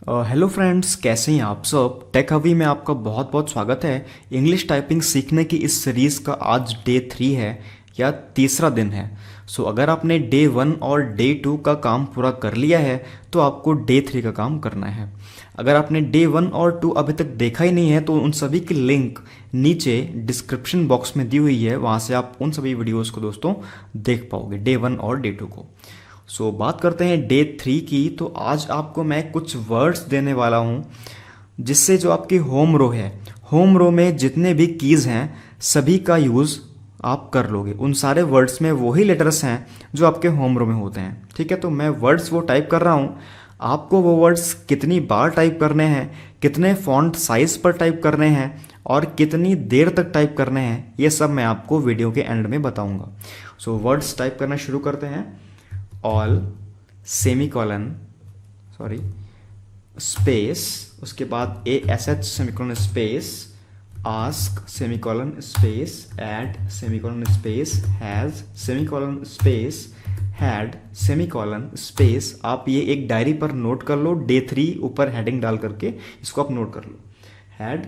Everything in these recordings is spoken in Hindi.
हेलो फ्रेंड्स, कैसे हैं आप सब। टेक हवी में आपका बहुत बहुत स्वागत है। इंग्लिश टाइपिंग सीखने की इस सीरीज़ का आज डे 3 है या तीसरा दिन है। सो अगर आपने डे 1 और डे 2 का काम पूरा कर लिया है तो आपको डे 3 का काम करना है। अगर आपने डे 1 और 2 अभी तक देखा ही नहीं है तो उन सभी की लिंक नीचे डिस्क्रिप्शन बॉक्स में दी हुई है, वहाँ से आप उन सभी वीडियोज़ को दोस्तों देख पाओगे, डे 1 और डे 2 को। बात करते हैं डे 3 की। तो आज आपको मैं कुछ वर्ड्स देने वाला हूँ जिससे जो आपकी होम रो है, होम रो में जितने भी कीज़ हैं सभी का यूज़ आप कर लोगे। उन सारे वर्ड्स में वही लेटर्स हैं जो आपके होम रो में होते हैं। ठीक है, तो मैं वर्ड्स वो टाइप कर रहा हूँ। आपको वो वर्ड्स कितनी बार टाइप करने हैं, कितने फॉन्ट साइज़ पर टाइप करने हैं और कितनी देर तक टाइप करने हैं, ये सब मैं आपको वीडियो के एंड में बताऊँगा। वर्ड्स टाइप करना शुरू करते हैं। ऑल सेमीकोलन सॉरी स्पेस, उसके बाद ASH semicolon space, ask semicolon space, add semicolon space, has semicolon space, had semicolon space. आप ये एक डायरी पर नोट कर लो, डे 3 ऊपर हेडिंग डाल करके इसको आप नोट कर लो। हैड,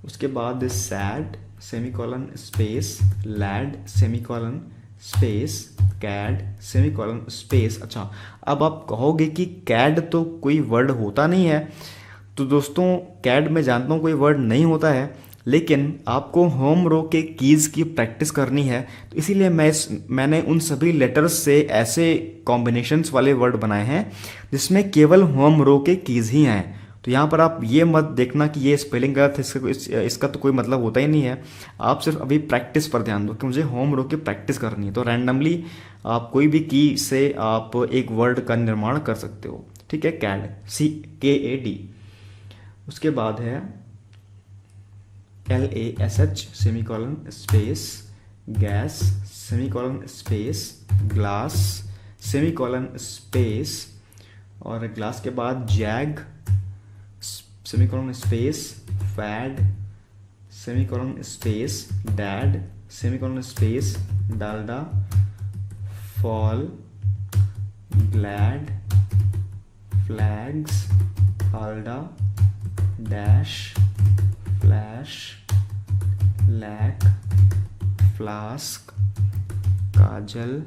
उसके बाद sad semicolon space, lad semicolon space, cad semicolon space. अच्छा, अब आप कहोगे कि कैड तो कोई वर्ड होता नहीं है। तो दोस्तों, कैड मैं जानता हूँ कोई वर्ड नहीं होता है, लेकिन आपको होम रो के कीज़ की प्रैक्टिस करनी है, तो इसीलिए मैंने उन सभी लेटर्स से ऐसे कॉम्बिनेशंस वाले वर्ड बनाए हैं जिसमें केवल होम रो के कीज़ ही हैं। तो यहाँ पर आप ये मत देखना कि ये स्पेलिंग गलत है, इसका तो कोई मतलब होता ही नहीं है। आप सिर्फ अभी प्रैक्टिस पर ध्यान दो कि मुझे होम रो की प्रैक्टिस करनी है। तो रैंडमली आप कोई भी की से आप एक वर्ड का निर्माण कर सकते हो। ठीक है, कैड, CAD। उसके बाद है LASH semicolon space, gas semicolon space, glass semicolon space, और ग्लास के बाद jag semicolon space, fad semicolon space, dad semicolon space, Dalda, fall, glad, flags, हाल्डा, डैश, फ्लैश, लैक, फ्लास्क, काजल,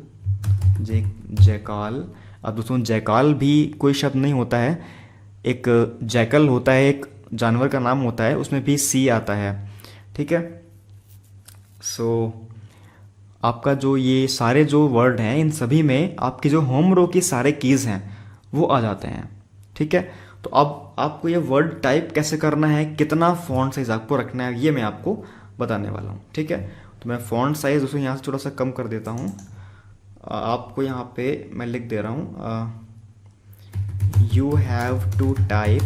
जैकाल। अब दोस्तों, जैकाल भी कोई शब्द नहीं होता है, एक जैकल होता है, एक जानवर का नाम होता है, उसमें भी C आता है। ठीक है, आपका जो ये सारे जो वर्ड हैं इन सभी में आपकी जो होम रो की सारे कीज़ हैं वो आ जाते हैं। ठीक है, तो अब आपको ये वर्ड टाइप कैसे करना है, कितना फॉन्ट साइज आपको रखना है, ये मैं आपको बताने वाला हूँ। ठीक है, तो मैं फॉन्ट साइज दोस्तों यहाँ से थोड़ा सा कम कर देता हूँ। आपको यहाँ पे मैं लिख दे रहा हूँ, you have to type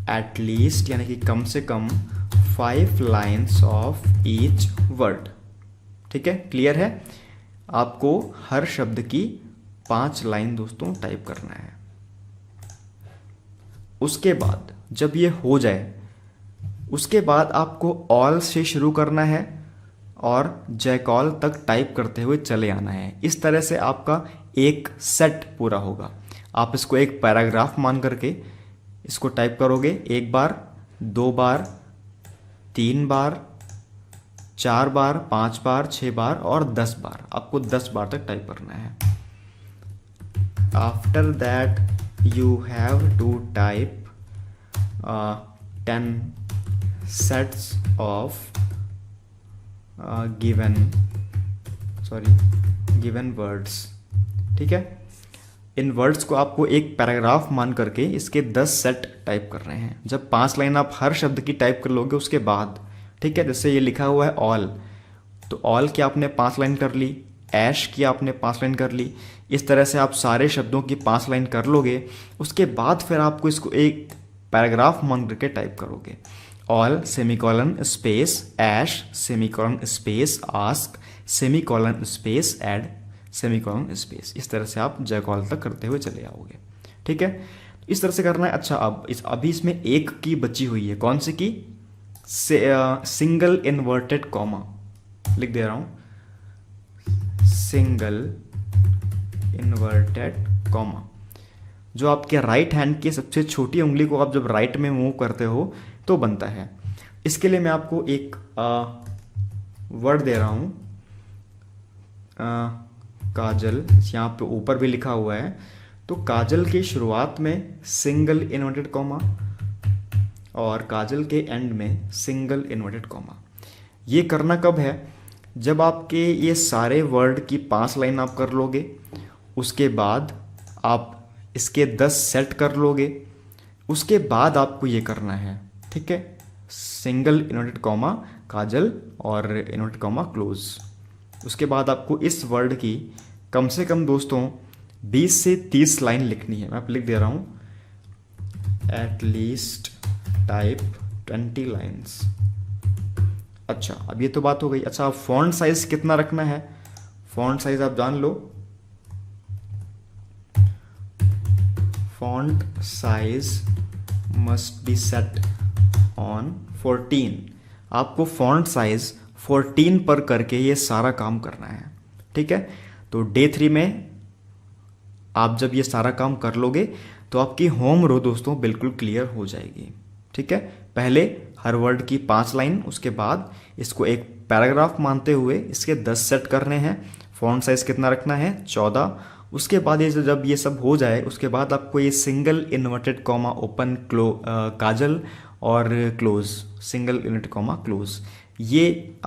at least, यानी कि कम से कम 5 लाइन्स ऑफ ईच वर्ड। ठीक है, क्लियर है। आपको हर शब्द की 5 लाइन दोस्तों टाइप करना है। उसके बाद जब ये हो जाए, उसके बाद आपको ऑल से शुरू करना है और जैकॉल तक टाइप करते हुए चले आना है। इस तरह से आपका एक सेट पूरा होगा। आप इसको एक पैराग्राफ मान करके इसको टाइप करोगे, 1 बार, 2 बार, 3 बार, 4 बार, 5 बार, 6 बार और 10 बार। आपको 10 बार तक टाइप करना है। After that you have to type 10 sets of given words. ठीक है, इन वर्ड्स को आपको एक पैराग्राफ मान करके इसके 10 सेट टाइप कर रहे हैं। जब 5 लाइन आप हर शब्द की टाइप कर लोगे उसके बाद, ठीक है, जैसे ये लिखा हुआ है ऑल, तो ऑल की आपने 5 लाइन कर ली, ऐश की आपने 5 लाइन कर ली। इस तरह से आप सारे शब्दों की 5 लाइन कर लोगे। उसके बाद फिर आपको इसको एक पैराग्राफ मान करके टाइप करोगे। All semicolon space, ash semicolon space, ask semicolon space, add semicolon space. इस तरह से आप जैकॉल तक करते हुए चले आओगे। ठीक है, इस तरह से करना है। अच्छा, अब अभी इसमें एक की बची हुई है, कौन सी की, सिंगल इन्वर्टेड कॉमा लिख दे रहा हूँ, सिंगल इन्वर्टेड कॉमा। जो आपके राइट हैंड की सबसे छोटी उंगली को आप जब राइट में मूव करते हो तो बनता है। इसके लिए मैं आपको एक वर्ड दे रहा हूँ, काजल, यहाँ पे ऊपर भी लिखा हुआ है। तो काजल की शुरुआत में सिंगल इन्वर्टेड कॉमा और काजल के एंड में सिंगल इन्वर्टेड कॉमा। ये करना कब है? जब आपके ये सारे वर्ड की 5 लाइन आप कर लोगे, उसके बाद आप इसके 10 सेट कर लोगे, उसके बाद आपको ये करना है, ठीक है। सिंगल इन्वर्टेड कॉमा काजल और इन्वर्टेड कॉमा क्लोज। उसके बाद आपको इस वर्ड की कम से कम दोस्तों 20 से 30 लाइन लिखनी है। मैं आप लिख दे रहा हूँ, एट लीस्ट टाइप 20 लाइन्स। अच्छा, अब ये तो बात हो गई। अच्छा, आप फॉन्ट साइज कितना रखना है? फॉन्ट साइज आप जान लो, font size must be set on 14। आपको फॉन्ट साइज 14 पर करके ये सारा काम करना है, ठीक है। तो डे 3 में आप जब ये सारा काम कर लोगे तो आपकी होम रो दोस्तों बिल्कुल क्लियर हो जाएगी, ठीक है। पहले हर वर्ड की 5 लाइन, उसके बाद इसको एक पैराग्राफ मानते हुए इसके 10 सेट करने हैं। फॉन्ट साइज कितना रखना है? 14। उसके बाद ये जब ये सब हो जाए उसके बाद आपको ये सिंगल इन्वर्टेड कॉमा ओपन काजल और close, single inverted comma close, ये